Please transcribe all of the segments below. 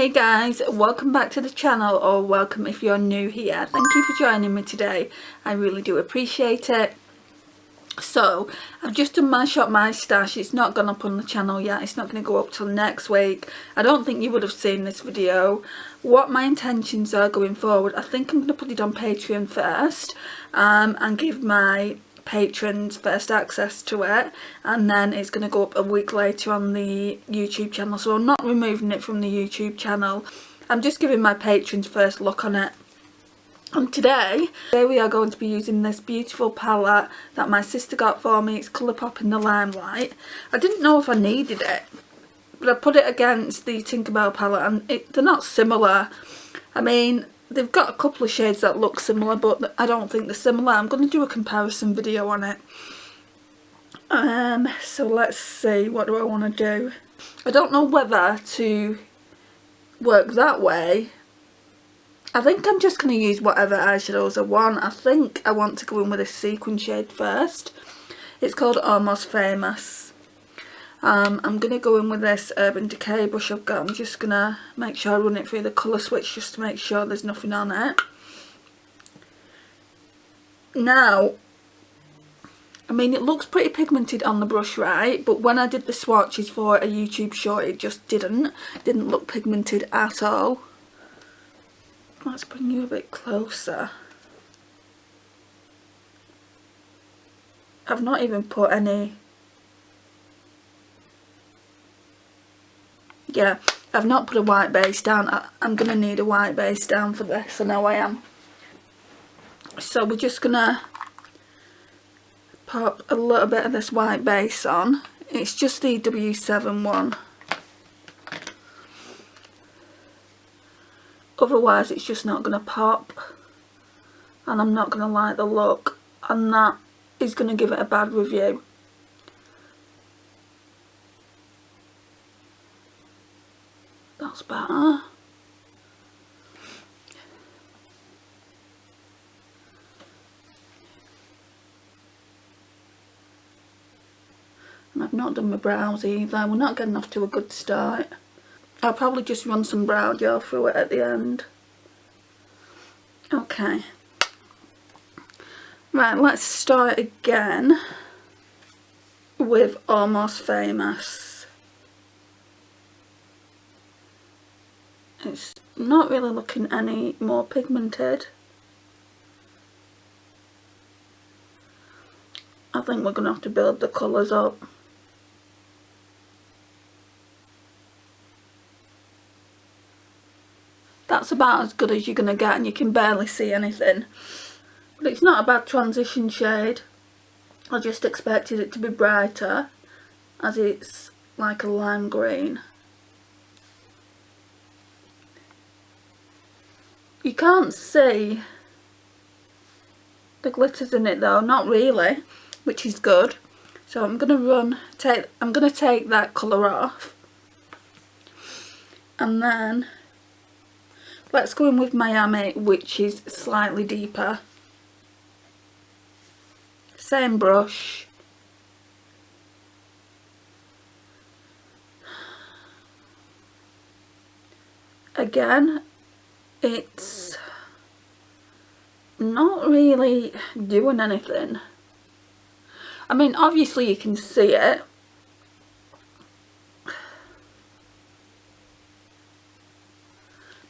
Hey guys, welcome back to the channel, or welcome if you're new here. Thank you for joining me today. I really do appreciate it. So I've just done my shop, my stash. It's not gone up on the channel yet. It's not going to go up till next week. I don't think you would have seen this video. What my intentions are going forward, I think I'm going to put it on Patreon first, and give my patrons first access to it, and then it's going to go up a week later on the YouTube channel. So I'm not removing it from the YouTube channel, I'm just giving my patrons first look on it. And today we are going to be using this beautiful palette that my sister got for me. It's Colourpop in the Limelight. I didn't know if I needed it, but I put it against the Tinkerbell palette, and they're not similar. I mean, they've got a couple of shades that look similar, but I don't think they're similar. I'm going to do a comparison video on it. So let's see, what do I want to do? I don't know whether to work that way. I think I'm just going to use whatever eyeshadows I want. I think I want to go in with a sequin shade first. It's called Almost Famous. I'm going to go in with this Urban Decay brush I've got. I'm just going to make sure I run it through the colour switch just to make sure there's nothing on it. Now, I mean, it looks pretty pigmented on the brush, right? But when I did the swatches for a YouTube short, it just didn't look pigmented at all. Let's bring you a bit closer. I've not even put any... Yeah, I've not put a white base down. I'm going to need a white base down for this. I know I am. So we're just going to pop a little bit of this white base on. It's just the W7 one. Otherwise it's just not going to pop, and I'm not going to like the look, and that is going to give it a bad review. That's better. And I've not done my brows either. We're not getting off to a good start. I'll probably just run some brow gel through it at the end. Okay. Right, let's start again with Almost Famous. It's not really looking any more pigmented. I think we're going to have to build the colours up. That's about as good as you're going to get, and you can barely see anything. But it's not a bad transition shade. I just expected it to be brighter, as it's like a lime green. You can't see the glitters in it though, not really, which is good. So I'm going to take that colour off, and then let's go in with Miami, which is slightly deeper. Same brush. Again, it's not really doing anything. I mean, obviously you can see it.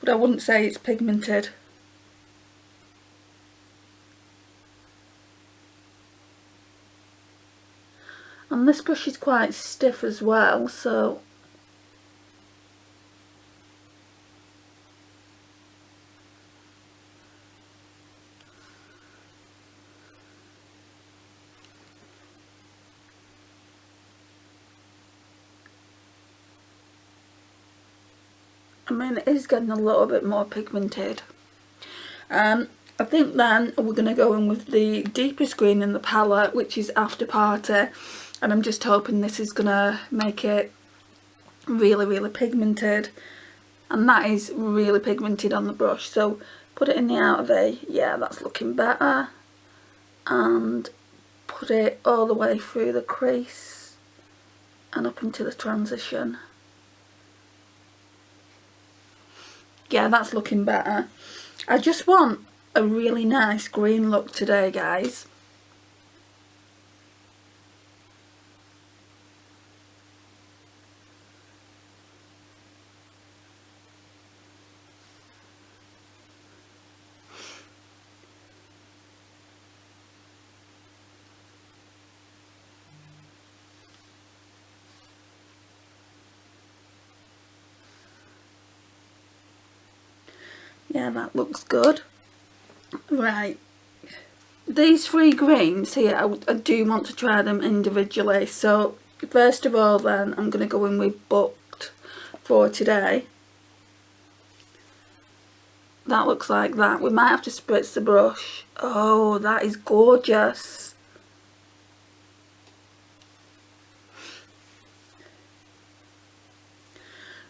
But I wouldn't say it's pigmented. And this brush is quite stiff as well, so I mean, it is getting a little bit more pigmented. I think then we're going to go in with the deepest green in the palette, which is After Party, and I'm just hoping this is going to make it really, really pigmented, and that is really pigmented on the brush. So put it in the outer V, yeah, that's looking better, and put it all the way through the crease and up into the transition. Yeah, that's looking better. I just want a really nice green look today, guys. Yeah, that looks good. Right, these 3 greens here, I do want to try them individually. So first of all then, I'm going to go in with Booked for today. That looks like that. We might have to spritz the brush. Oh, that is gorgeous.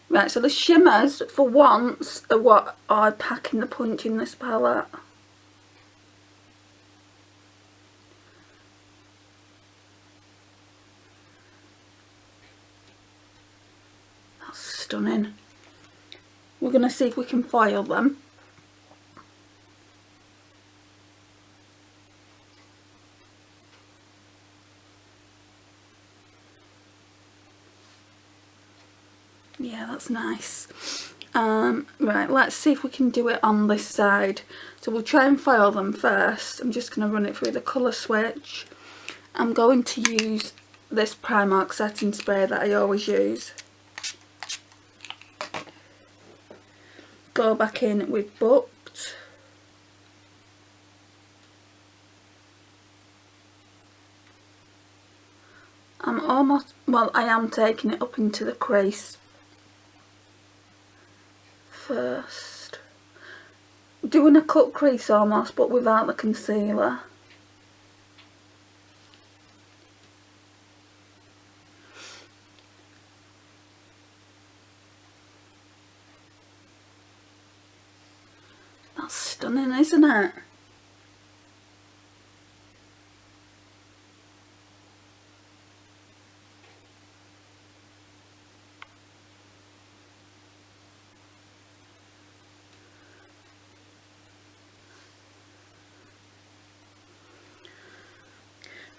Right, so the shimmers, for once, are what are packing the punch in this palette. That's stunning. We're going to see if we can foil them. Yeah, that's nice. Right, let's see if we can do it on this side. So we'll try and foil them first. I'm just going to run it through the colour switch. I'm going to use this Primark setting spray that I always use. Go back in with Booked. I'm almost, well, I am taking it up into the crease first. Doing a cut crease almost, but without the concealer. That's stunning, isn't it?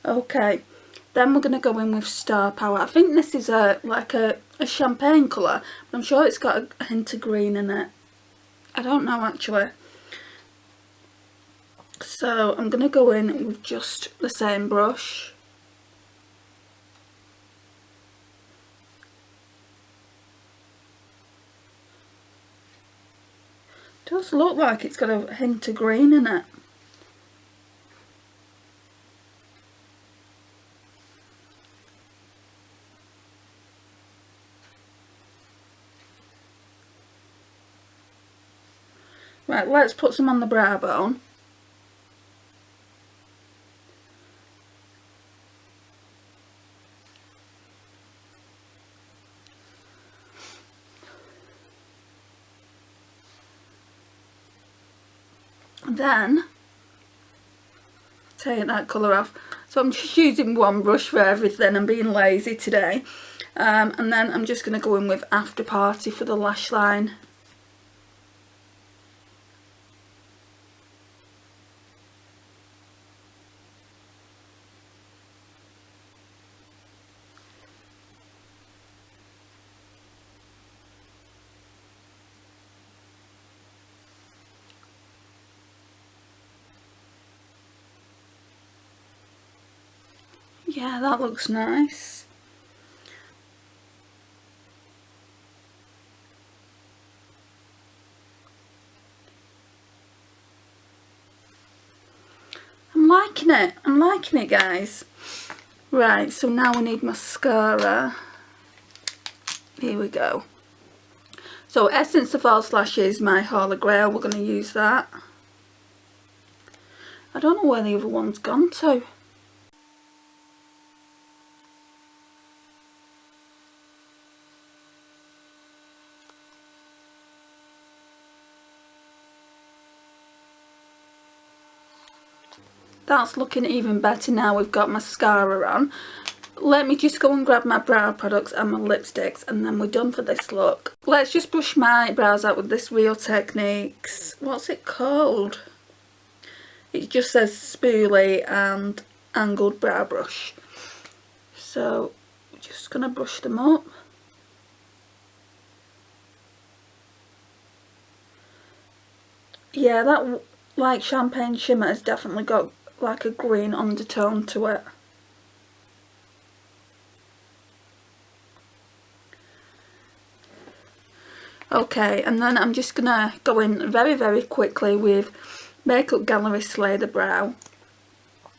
Okay, then we're going to go in with Star Power. I think this is like a champagne colour, but I'm sure it's got a hint of green in it. I don't know actually. So I'm going to go in with just the same brush. It does look like it's got a hint of green in it. Right, let's put some on the brow bone. Then take that colour off. So I'm just using one brush for everything. I'm being lazy today. And then I'm just going to go in with After Party for the lash line. Yeah, that looks nice. I'm liking it guys. Right, so now we need mascara. Here we go. So Essence of False Lashes, my Holy Grail, we're going to use that. I don't know where the other one's gone to. That's looking even better now we've got mascara on. let me just go and grab my brow products and my lipsticks, and then we're done for this look. Let's just brush my brows out with this Real Techniques, what's it called? It just says spoolie and angled brow brush. So we're just going to brush them up. Yeah, that like champagne shimmer has definitely got like a green undertone to it. Okay, and then I'm just gonna go in very quickly with Makeup Gallery Slay the Brow.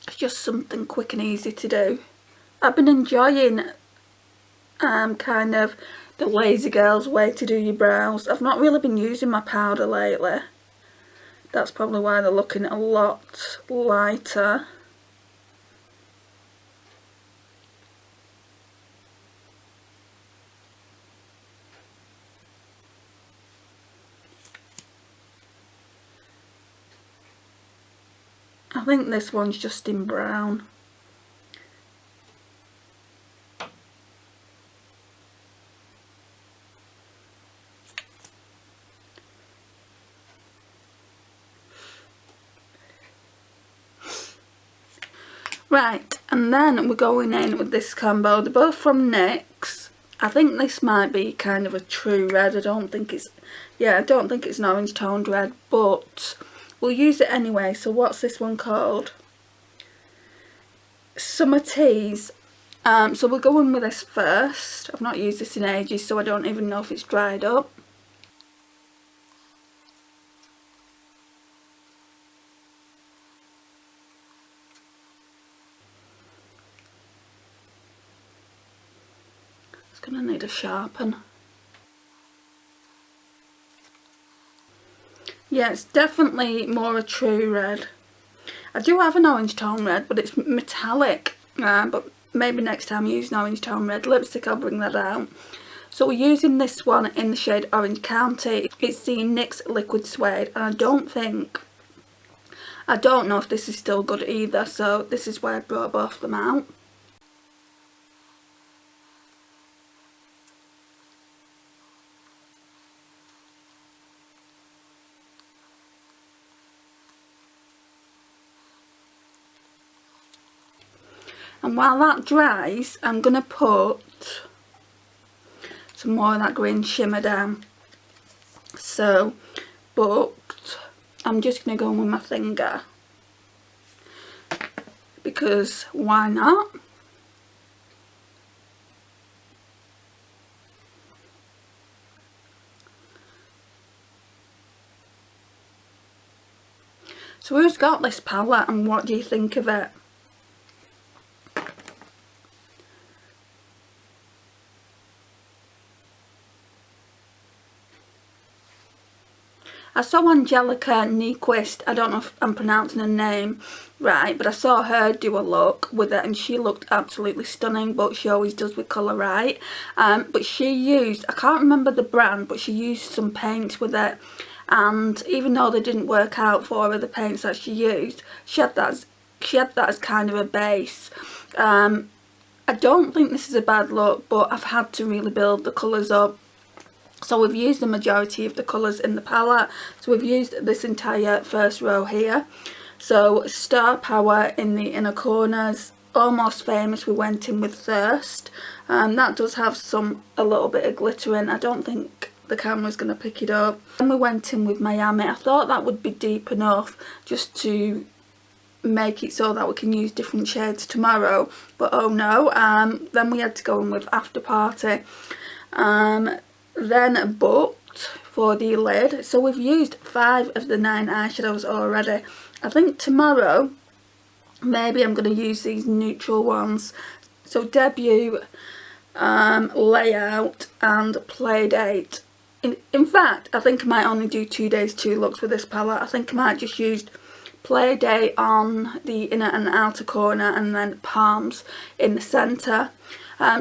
It's just something quick and easy to do. I've been enjoying kind of the lazy girl's way to do your brows. I've not really been using my powder lately. That's probably why they're looking a lot lighter. I think this one's just in brown. Right, and then we're going in with this combo. They're both from NYX. I think this might be kind of a true red. I don't think it's an orange toned red, but we'll use it anyway. So what's this one called? Summer Tease. So we're going with this first. I've not used this in ages, so I don't even know if it's dried up. It's going to need a sharpen. Yeah, it's definitely more a true red. I do have an orange tone red, but it's metallic. But maybe next time I use an orange tone red lipstick, I'll bring that out. So we're using this one in the shade Orange County. It's the NYX Liquid Suede, and I don't know if this is still good either, so this is why I brought both of them out. And while that dries, I'm going to put some more of that green shimmer down. So, but I'm just going to go in with my finger, because why not? So who's got this palette and what do you think of it? I saw Angelica Nyquist, I don't know if I'm pronouncing her name right, but I saw her do a look with it and she looked absolutely stunning, but she always does with Colour Right. But she used, I can't remember the brand, but she used some paint with it, and even though they didn't work out for her, the paints that she used, she had that as kind of a base. I don't think this is a bad look, but I've had to really build the colours up. So we've used the majority of the colours in the palette. So we've used this entire first row here. So Star Power in the inner corners. Almost Famous we went in with Thirst. That does have a little bit of glitter in. I don't think the camera's going to pick it up. Then we went in with Miami. I thought that would be deep enough just to make it so that we can use different shades tomorrow. But oh no. Then we had to go in with After Party. Then Booked for the lid. So we've used 5 of the 9 eyeshadows already. I think tomorrow maybe I'm going to use these neutral ones. So Debut, Layout and Playdate. In fact, I think I might only do 2 days 2 looks with this palette. I think I might just use Playdate on the inner and outer corner and then Palms in the centre.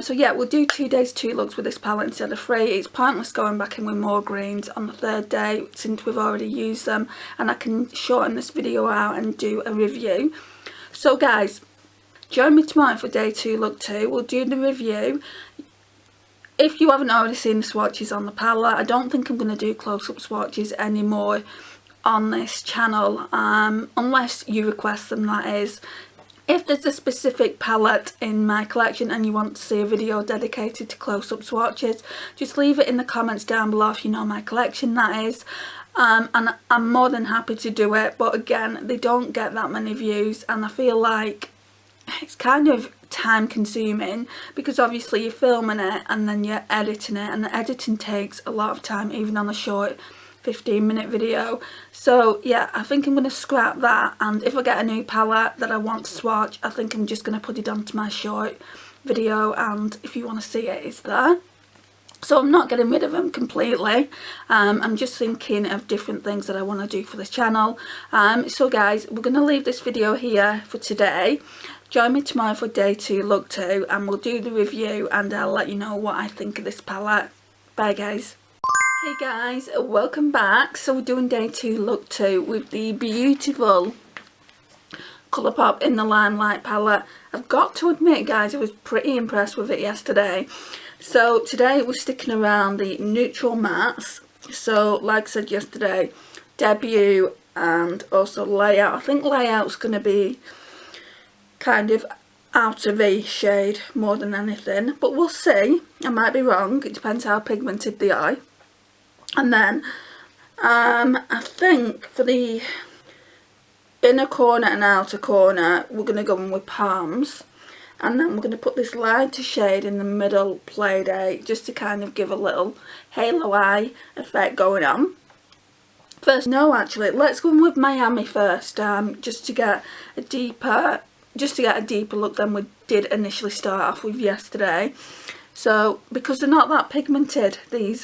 So yeah, we'll do 2 days 2 looks with this palette instead of 3. It's pointless going back in with more greens on the 3rd day since we've already used them, and I can shorten this video out and do a review. So guys, join me tomorrow for day 2 look 2. We'll do the review. If you haven't already seen the swatches on the palette, I don't think I'm going to do close-up swatches anymore on this channel, unless you request them, that is. If there's a specific palette in my collection and you want to see a video dedicated to close-up swatches, just leave it in the comments down below if you know my collection, that is. And I'm more than happy to do it, but again, they don't get that many views, and I feel like it's kind of time consuming, because obviously you're filming it and then you're editing it, and the editing takes a lot of time, even on a short 15-minute video. So yeah, I think I'm going to scrap that, and if I get a new palette that I want to swatch, I think I'm just going to put it onto my short video, and if you want to see it, it's there. So I'm not getting rid of them completely. I'm just thinking of different things that I want to do for this channel. So guys, we're going to leave this video here for today. Join me tomorrow for day 2 look 2, and we'll do the review, and I'll let you know what I think of this palette. Bye guys. Hey guys, welcome back. So we're doing day 2 look 2 with the beautiful Colourpop in the Limelight palette. I've got to admit guys, I was pretty impressed with it yesterday. So today we're sticking around the neutral mattes. So like I said yesterday, debut and also layout. I think layout's going to be kind of outer V shade more than anything, but we'll see. I might be wrong, it depends how pigmented they are. And then I think for the inner corner and outer corner, we're going to go in with Palms, and then we're going to put this lighter shade in the middle, Play Date, just to kind of give a little halo eye effect going on. First, no, actually, let's go in with Miami first, just to get a deeper look than we did initially start off with yesterday. So because they're not that pigmented, these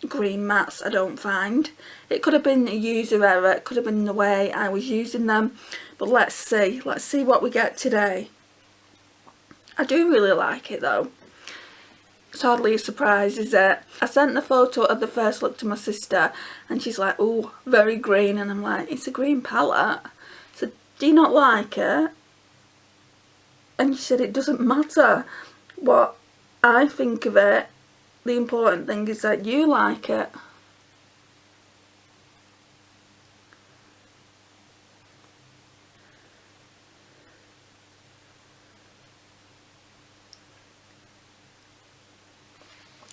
green mattes, I don't find. It could have been a user error, it could have been the way I was using them, but let's see what we get today. I do really like it though. It's hardly a surprise, is it? I sent the photo of the first look to my sister and she's like, oh, very green, and I'm like, it's a green palette, so do you not like it? And she said it doesn't matter what I think of it, the important thing is that you like it.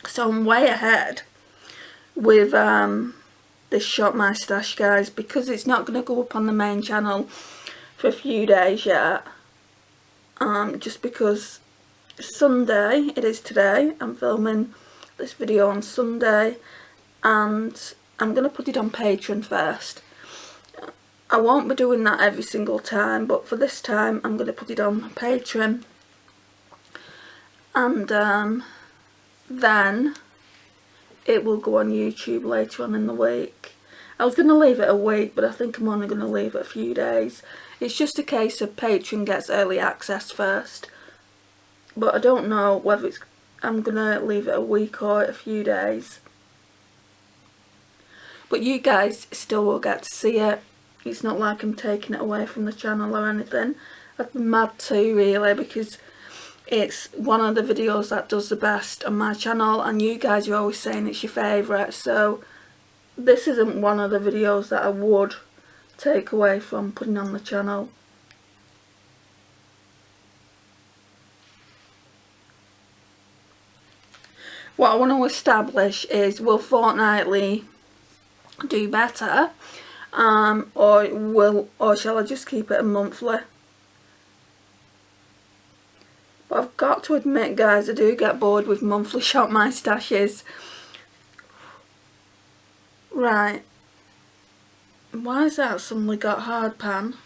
So I'm way ahead with this Shop My Stash guys, because it's not going to go up on the main channel for a few days yet, just because Sunday, it is today, I'm filming this video on Sunday, and I'm going to put it on Patreon first. I won't be doing that every single time, but for this time I'm going to put it on Patreon, and then it will go on YouTube later on in the week. I was going to leave it a week, but I think I'm only going to leave it a few days. It's just a case of Patreon gets early access first, but I don't know whether I'm going to leave it a week or a few days. But you guys still will get to see it. It's not like I'm taking it away from the channel or anything. I'd be mad too, really, because it's one of the videos that does the best on my channel, and you guys are always saying it's your favourite, so this isn't one of the videos that I would take away from putting on the channel. What I want to establish is, will Fortnightly do better, or shall I just keep it a monthly? But I've got to admit guys, I do get bored with monthly Shop My Stashes. Right, why has that suddenly got hard pan?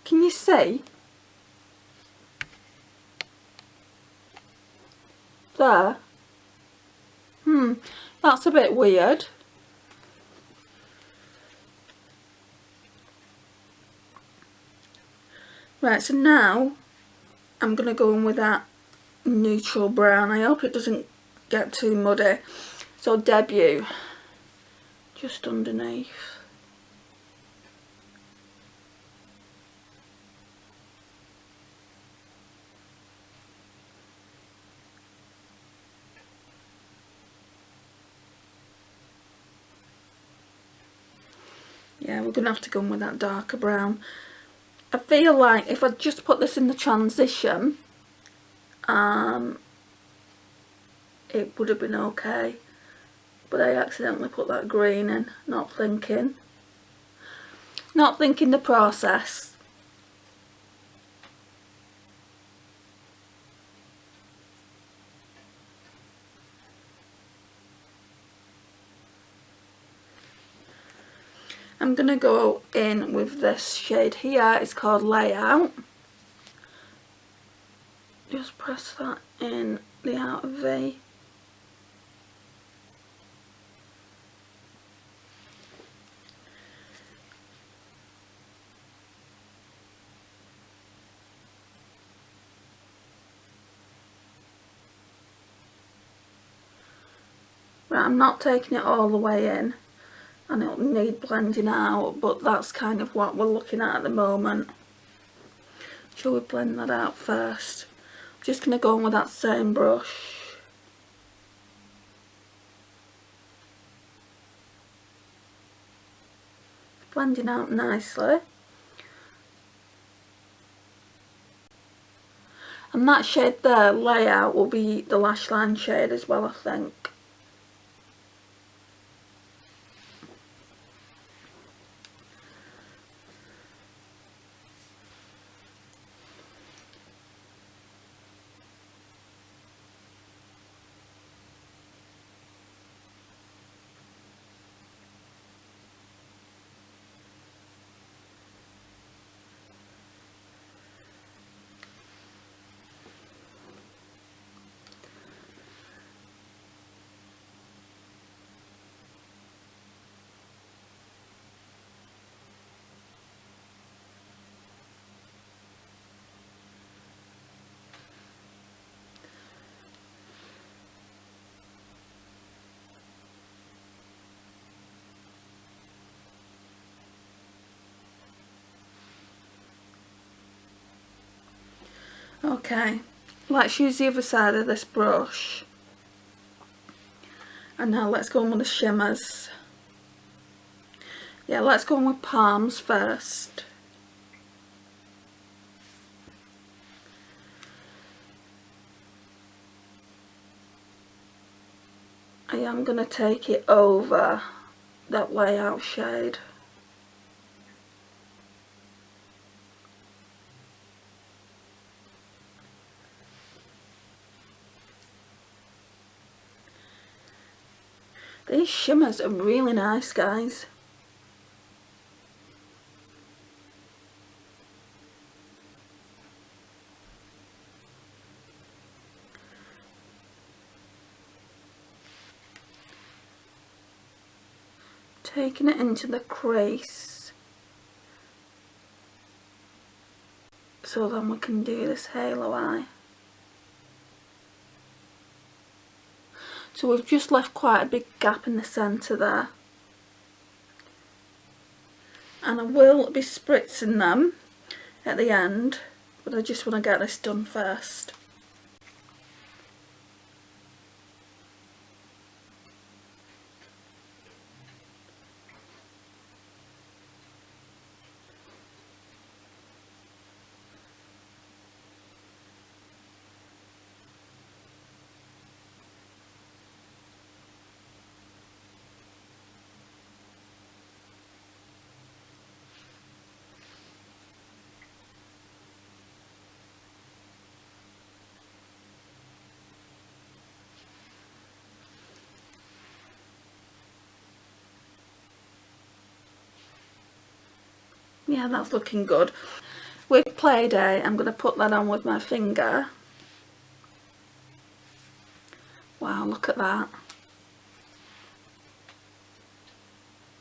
Can you see? There. That's a bit weird. Right, so now I'm going to go in with that neutral brown. I hope it doesn't get too muddy. So debut, just underneath. Yeah, we're going to have to go in with that darker brown. I feel like if I just put this in the transition, it would have been okay. But I accidentally put that green in, not thinking the process. I'm going to go in with this shade here. It's called Layout. Just press that in the outer V. Right, I'm not taking it all the way in, and it'll need blending out, but that's kind of what we're looking at the moment. Shall we blend that out first? I'm just going to go in with that same brush. Blending out nicely. And that shade there, Layout, will be the lash line shade as well, I think. Okay, let's use the other side of this brush. And now let's go in with the shimmers. Yeah, let's go in with Palms first. I am going to take it over that Layout shade. These shimmers are really nice, guys. Taking it into the crease, so then we can do this halo eye. So we've just left quite a big gap in the centre there. And I will be spritzing them at the end, but I just want to get this done first. Yeah, that's looking good. With Play Day, I'm going to put that on with my finger. Wow, look at that.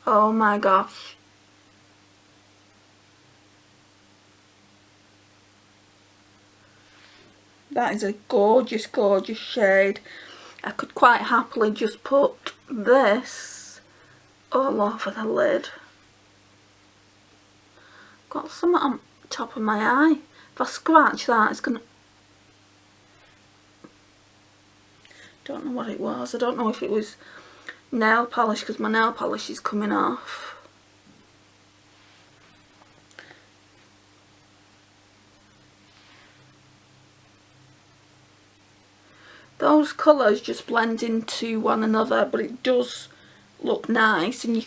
Oh my gosh. That is a gorgeous, gorgeous shade. I could quite happily just put this all over the lid. Got some on top of my eye. If I scratch that, it's gonna... Don't know what it was. I don't know if it was nail polish, because my nail polish is coming off. those colours just blend into one another, but it does look nice, and you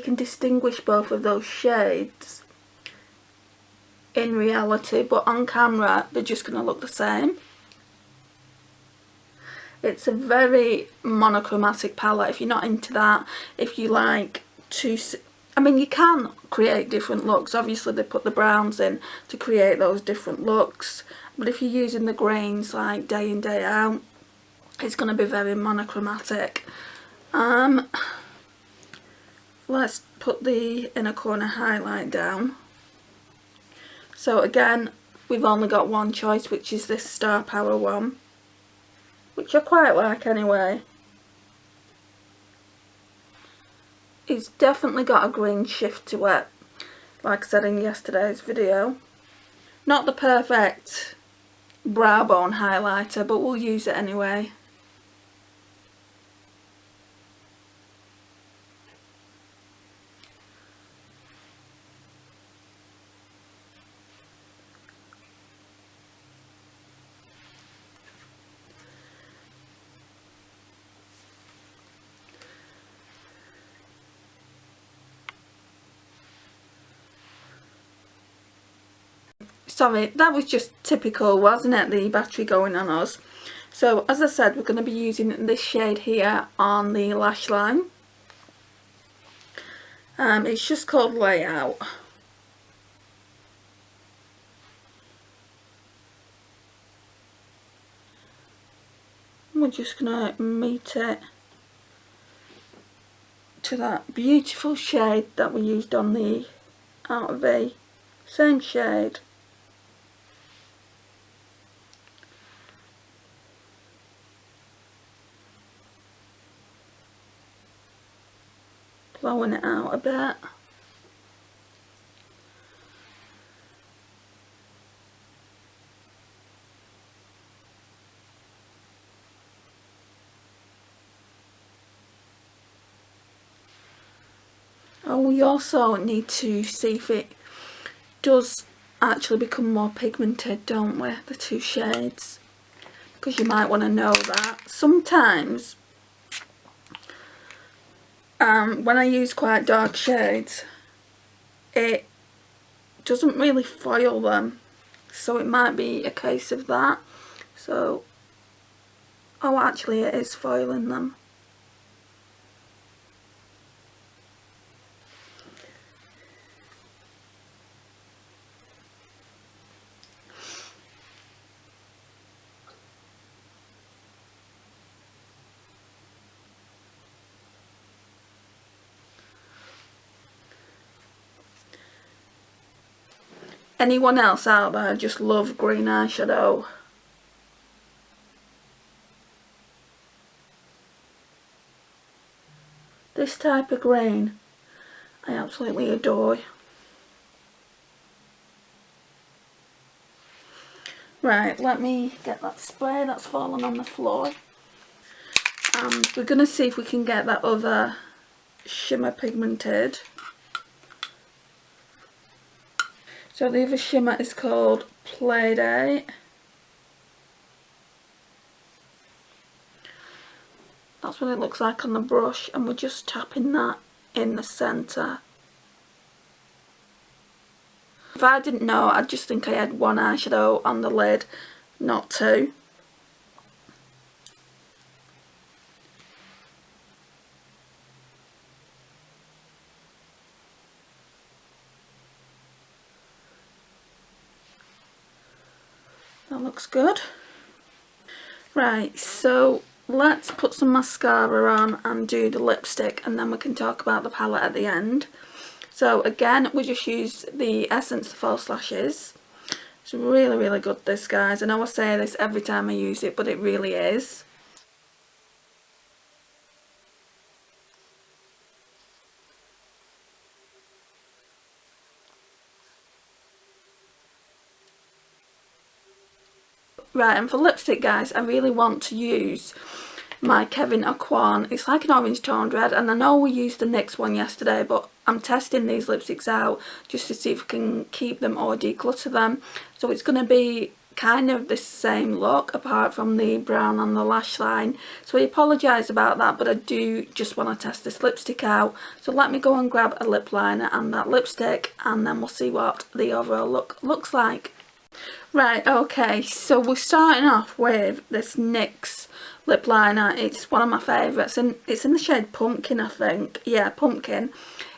can distinguish both of those shades in reality, but on camera they're just going to look the same. It's a very monochromatic palette if you're not into that. If you like to, I mean, you can create different looks. Obviously they put the browns in to create those different looks, but if you're using the grains like day in day out, it's going to be very monochromatic. Let's put the inner corner highlight down. So again, we've only got one choice, which is this Star Power one, which I quite like anyway. It's definitely got a green shift to it, like I said in yesterday's video. Not the perfect brow bone highlighter, but we'll use it anyway. Sorry, that was just typical, wasn't it, the battery going on us. So as I said, we're going to be using this shade here on the lash line. It's just called Layout. We're just going to meet it to that beautiful shade that we used on the Outer V. Same shade. Blowing it out a bit. Oh, we also need to see if it does actually become more pigmented, don't we, the two shades? Because you might want to know that. Sometimes when I use quite dark shades, it doesn't really foil them, so it might be a case of that. So, oh, actually it is foiling them. Anyone else out there just love green eyeshadow? This type of green I absolutely adore. Right, let me get that spray that's fallen on the floor. And we're going to see if we can get that other shimmer pigmented. So the other shimmer is called Playdate. That's what it looks like on the brush, and we're just tapping that in the centre. If I didn't know, I'd just think I had one eyeshadow on the lid, not two. That looks good. Right, so let's put some mascara on and do the lipstick, and then we can talk about the palette at the end. So again, we just use the Essence False Lashes. It's really, really good, this, guys. I know I say this every time I use it, but it really is. Right, and for lipstick, guys, I really want to use my Kevyn Aucoin. It's like an orange toned red, and I know we used the NYX one yesterday, but I'm testing these lipsticks out just to see if we can keep them or declutter them. So it's going to be kind of the same look apart from the brown on the lash line, so I apologise about that, but I do just want to test this lipstick out. So let me go and grab a lip liner and that lipstick, and then we'll see what the overall look looks like. Right, okay, so we're starting off with this NYX lip liner. It's one of my favourites, and it's in the shade Pumpkin, I think. Yeah, Pumpkin.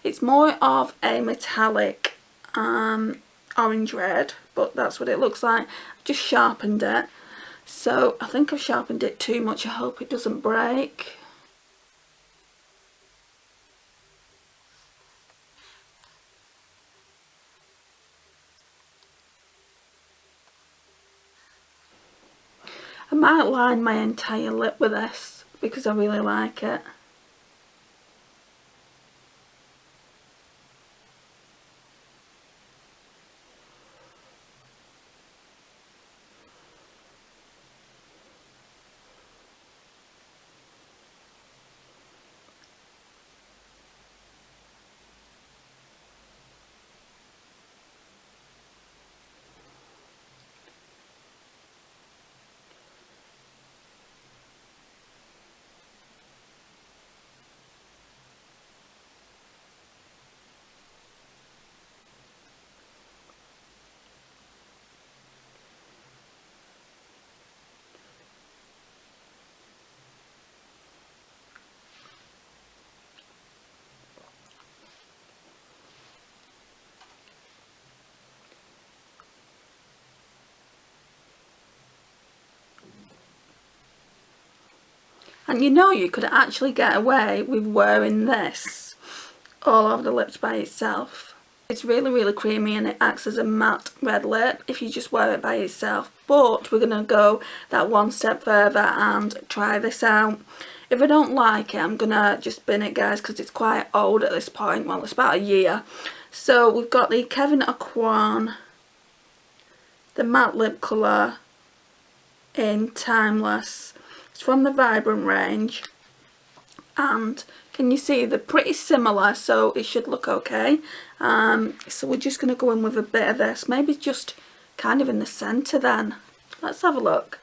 It's more of a metallic orange red, but that's what it looks like. I've just sharpened it, so I think I've sharpened it too much. I hope it doesn't break. I might line my entire lip with this because I really like it. And you know, you could actually get away with wearing this all over the lips by itself. It's really, really creamy, and it acts as a matte red lip if you just wear it by itself. But we're going to go that one step further and try this out. If I don't like it, I'm going to just bin it, guys, because it's quite old at this point. Well, it's about a year. So we've got the Kevyn Aucoin, the matte lip colour in Timeless. It's from the Vibrant range, and can you see they're pretty similar, so it should look okay. So we're just going to go in with a bit of this, maybe just kind of in the centre then. Let's have a look.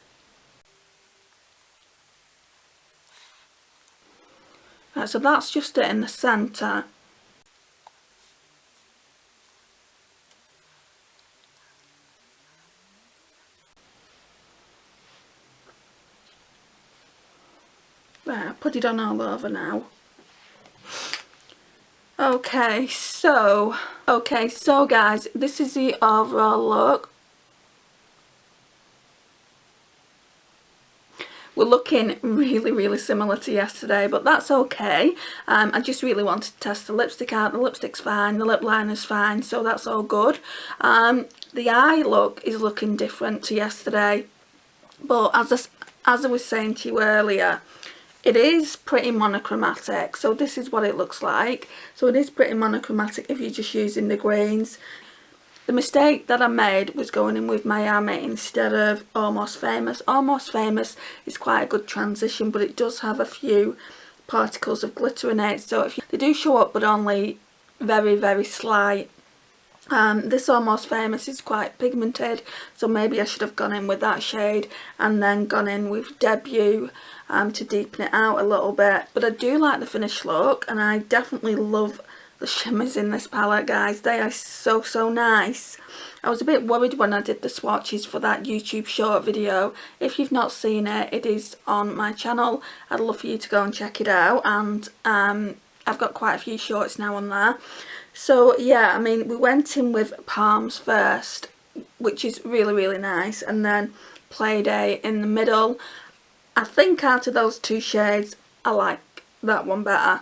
Right, so that's just it in the centre. Right, I'll put it on all over now. Okay, so guys, this is the overall look. We're looking really, really similar to yesterday, but that's okay. I just really wanted to test the lipstick out. The lipstick's fine, the lip liner's fine, so that's all good. The eye look is looking different to yesterday, but as I was saying to you earlier, it is pretty monochromatic, so this is what it looks like. So it is pretty monochromatic if you're just using the greens. The mistake that I made was going in with Miami instead of Almost Famous. Almost Famous is quite a good transition, but it does have a few particles of glitter in it, so they do show up, but only very, very slight. This Almost Famous is quite pigmented, so maybe I should have gone in with that shade and then gone in with Debut to deepen it out a little bit. But I do like the finished look, and I definitely love the shimmers in this palette, guys. They are so, so nice. I was a bit worried when I did the swatches for that YouTube short video. If you've not seen it, it is on my channel. I'd love for you to go and check it out, and I've got quite a few shorts now on there. So yeah, I mean, we went in with Palms first, which is really, really nice, and then Playday in the middle. I think out of those two shades, I like that one better.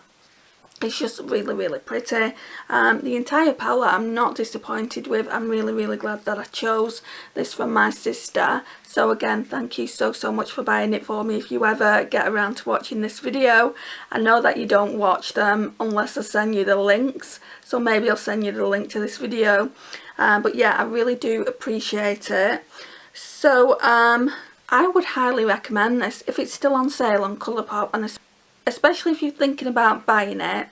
It's just really, really pretty. The entire palette I'm not disappointed with. I'm really, really glad that I chose this from my sister. So again, thank you so, so much for buying it for me if you ever get around to watching this video. I know that you don't watch them unless I send you the links, so maybe I'll send you the link to this video. But yeah, I really do appreciate it. So I would highly recommend this if it's still on sale on Colourpop, and especially if you're thinking about buying it.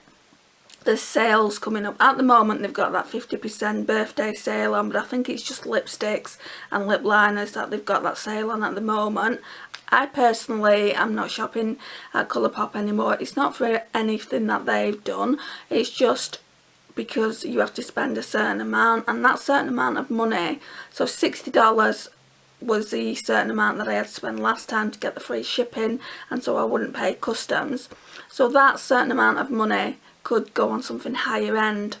there's sales coming up. At the moment they've got that 50% birthday sale on, but I think it's just lipsticks and lip liners that they've got that sale on at the moment. I personally am not shopping at Colourpop anymore. It's not for anything that they've done, it's just because you have to spend a certain amount, and that certain amount of money, so $60 was the certain amount that I had to spend last time to get the free shipping, and so I wouldn't pay customs. So that certain amount of money could go on something higher end.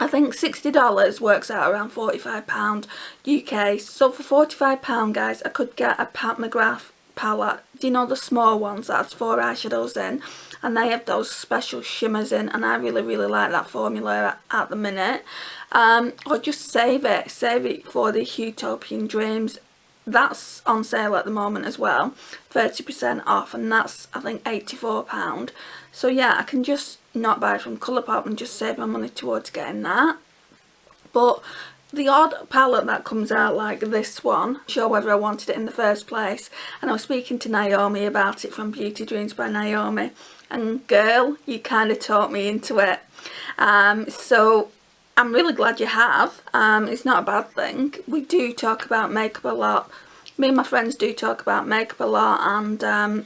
I think $60 works out around £45 UK. So for £45 guys, I could get a Pat McGrath palette. Do you know the small ones that has 4 eyeshadows in, and they have those special shimmers in, and I really like that formula at the minute. Or just save it for the Utopian Dreams. That's on sale at the moment as well, 30% off, and that's I think £84. So yeah, I can just not buy from Colourpop and just save my money towards getting that. But the odd palette that comes out like this one, I'm sure whether I wanted it in the first place, and I was speaking to Naomi about it from Beauty Dreams by Naomi, and girl, you kind of talked me into it. So I'm really glad you have. It's not a bad thing. We do talk about makeup a lot. Me and my friends do talk about makeup a lot, and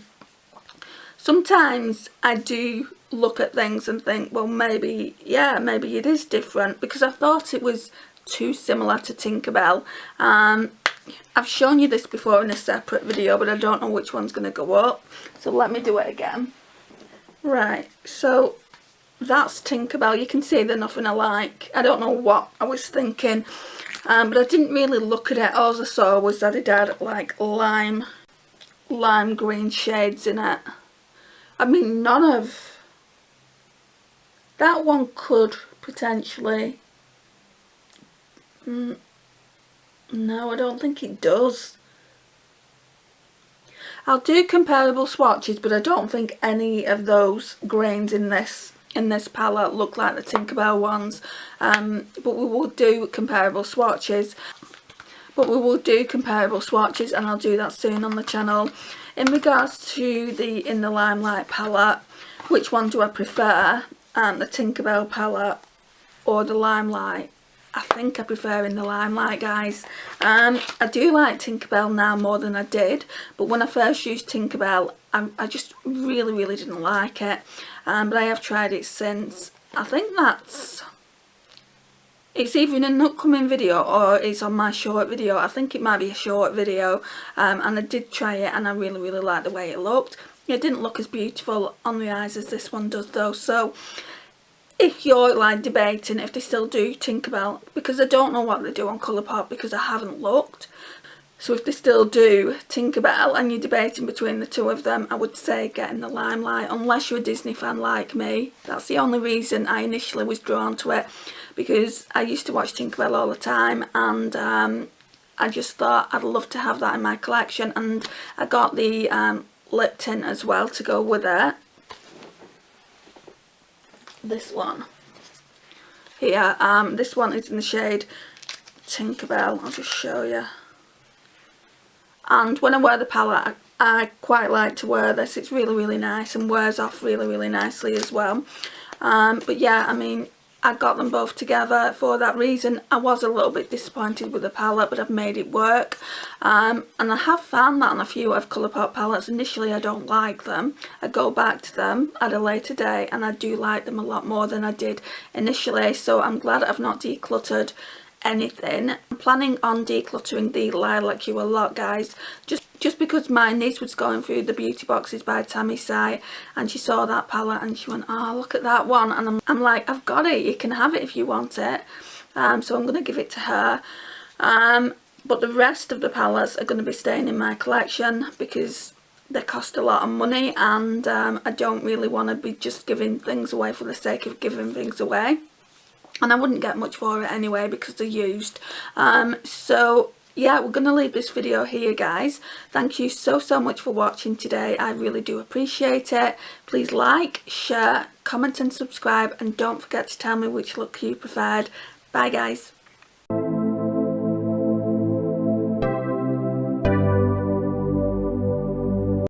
sometimes I do look at things and think, well, maybe, yeah, maybe it is different, because I thought it was too similar to Tinkerbell. I've shown you this before in a separate video, but I don't know which one's going to go up, so let me do it again. Right, so that's Tinkerbell. You can see they're nothing alike. I don't know what I was thinking, but I didn't really look at it. All I saw was that it had like lime green shades in it. I mean, none of that one could potentially, no, I don't think it does. I'll do comparable swatches, but I don't think any of those greens in this palette look like the Tinkerbell ones. But we will do comparable swatches. And I'll do that soon on the channel. In regards to the In the Limelight palette, which one do I prefer? The Tinkerbell palette or the Limelight? I think I prefer In the Limelight, guys. I do like Tinkerbell now more than I did, but when I first used Tinkerbell, I just really didn't like it. But I have tried it since. I think it's either in an upcoming video or it's on my short video. I think it might be a short video, and I did try it and I really like the way it looked. It didn't look as beautiful on the eyes as this one does though. So if you're like debating if they still do Tinkerbell, because I don't know what they do on Colourpop because I haven't looked, so if they still do Tinkerbell and you're debating between the two of them, I would say get In the Limelight, unless you're a Disney fan like me. That's the only reason I initially was drawn to it, because I used to watch Tinkerbell all the time, and I just thought I'd love to have that in my collection, and I got the lip tint as well to go with it. This one here, this one is in the shade Tinkerbell. I'll just show you. And when I wear the palette, I quite like to wear this. It's really nice and wears off really nicely as well. But yeah, I mean, I got them both together for that reason. I was a little bit disappointed with the palette, but I've made it work. And I have found that on a few of Colourpop palettes. Initially I don't like them. I go back to them at a later date and I do like them a lot more than I did initially. So I'm glad I've not decluttered anything. I'm planning on decluttering the Lilac Hue a lot, guys, just because my niece was going through the beauty boxes by Tammy's site and she saw that palette and she went, oh, look at that one, and I'm like, I've got it, you can have it if you want it. So I'm going to give it to her, but the rest of the palettes are going to be staying in my collection because they cost a lot of money, and I don't really want to be just giving things away for the sake of giving things away. And I wouldn't get much for it anyway because they're used. So yeah, we're going to leave this video here, guys. Thank you so much for watching today. I really do appreciate it. Please like, share, comment and subscribe, and don't forget to tell me which look you preferred. Bye guys.